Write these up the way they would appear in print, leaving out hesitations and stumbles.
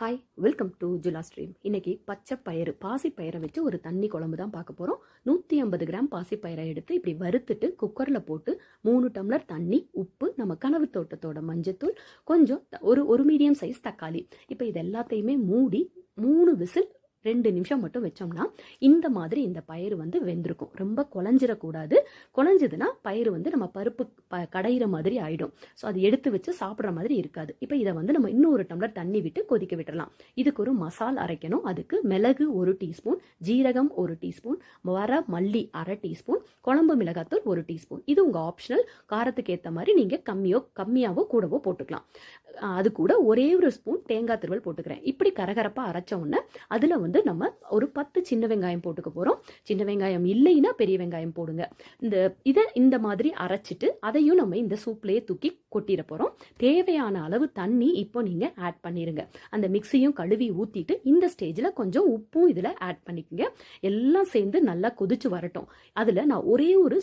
Hi, welcome to Jula stream. இன்னைக்கு பச்சை பயிறு பாசிப்பயிரை வச்சு ஒரு தண்ணி குழம்பு தான் பார்க்க போகிறோம். 150 கிராம் பாசிப்பயிரை எடுத்து இப்படி வறுத்துட்டு குக்கரில் போட்டு 3 டம்ளர் தண்ணி, உப்பு, நம்ம கனவு தோட்டத்தோட மஞ்சத்தூள், கொஞ்சம் ஒரு மீடியம் சைஸ் தக்காளி. இப்போ இது எல்லாத்தையுமே மூடி 3 விசில் 2 நிமிஷம் மட்டும் வச்சோம்னா இந்த மாதிரி இந்த பயிறு வந்து வெந்திருக்கும். ரொம்ப குழஞ்சிடக்கூடாது. குழஞ்சதுன்னா பயிறு வந்து நம்ம பருப்பு கடையிற மாதிரி ஆயிடும். ஸோ அது எடுத்து வச்சு சாப்பிட்ற மாதிரி இருக்காது. இப்போ இதை வந்து நம்ம இன்னும் 1 டம்ளர் தண்ணி விட்டு கொதிக்க விட்டுறலாம். இதுக்கு ஒரு மசால் அரைக்கணும். அதுக்கு மிளகு 1 டீஸ்பூன், ஜீரகம் 1 டீஸ்பூன், வர மல்லி 1/2 டீஸ்பூன், குழம்பு மிளகாத்தூள் 1 டீஸ்பூன். இது உங்கள் ஆப்ஷனல். காரத்துக்கு ஏற்ற மாதிரி நீங்கள் கம்மியாவோ கூடவோ போட்டுக்கலாம். அது கூட ஒரே ஒரு ஸ்பூன் தேங்காய் துருவல் போட்டுக்கிறேன். இப்படி கரகரப்பாக அரைச்ச உடனே அதில் வந்து நம்ம ஒரு 10 சின்ன வெங்காயம் போட்டுக்க போகிறோம். சின்ன வெங்காயம் இல்லைன்னா பெரிய வெங்காயம் போடுங்க. இந்த மாதிரி அரைச்சிட்டு அதையும் நம்ம இந்த சூப்லேயே தூக்கி கொட்டிட போகிறோம். தேவையான அளவு தண்ணி இப்போ நீங்கள் ஆட் பண்ணிடுங்க. அந்த மிக்ஸியும் கழுவி ஊற்றிட்டு இந்த ஸ்டேஜில் கொஞ்சம் உப்பும் இதில் ஆட் பண்ணிக்கோங்க. எல்லாம் சேர்ந்து நல்லா கொதிச்சு வரட்டும். அதில் நான் ஒரே ஒரு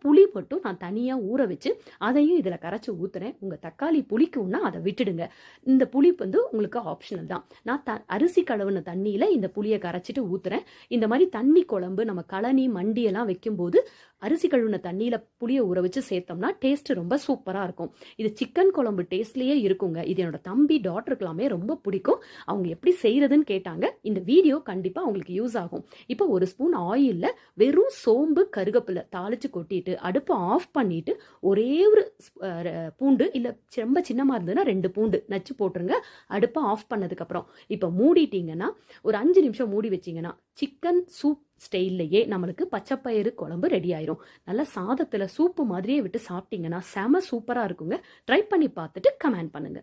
புளி மட்டும் நான் தனியாக ஊற வச்சு அதையும் இதில் கரைச்சி ஊற்றுறேன். உங்கள் தக்காளி புளிக்கும்னா அதை விட்டுடுங்க. இந்த புளி வந்து உங்களுக்கு ஆப்ஷனல் தான். நான் அரிசி கழுவுன தண்ணியில் இந்த புளியை கரைச்சிட்டு ஊற்றுறேன். இந்த மாதிரி தண்ணி குழம்பு நம்ம களனி மண்டி எல்லாம் வைக்கும்போது அரிசி கழுவுன தண்ணியில் புளியை ஊற வச்சு சேர்த்தோம்னா டேஸ்ட் ரொம்ப சூப்பராக இருக்கும். இது சிக்கன் குழம்பு டேஸ்ட்லேயே இருக்குங்க. இது என்னோட தம்பி டாட்டருக்கெல்லாமே ரொம்ப பிடிக்கும். அவங்க எப்படி செய்யறதுன்னு கேட்டாங்க. இந்த வீடியோ கண்டிப்பாக அவங்களுக்கு யூஸ் ஆகும். இப்போ 1 ஸ்பூன் ஆயிலில் வெறும் சோம்பு கருகப்பிலை தாளிச்சு கொட்டிட்டு அடுப்பை ஆஃப் பண்ணிட்டு ஒரே ஒரு பூண்டு, இல்லை ரொம்ப சின்னமாக இருந்ததுன்னா 2 பூண்டு நச்சு போட்டுருங்க. அடுப்பை ஆஃப் பண்ணதுக்கப்புறம் இப்போ மூடிட்டீங்கன்னா ஒரு 5 நிமிஷம் மூடி வச்சிங்கன்னா சிக்கன் சூப் ஸ்டைல்லையே நம்மளுக்கு பச்சைப்பயிறு குழம்பு ரெடி ஆயிரும். நல்லா சாதத்தில் சூப்பு மாதிரியே விட்டு சாப்பிட்டீங்கன்னா செம சூப்பராக இருக்குங்க. ட்ரை பண்ணி பார்த்துட்டு கமெண்ட் பண்ணுங்க.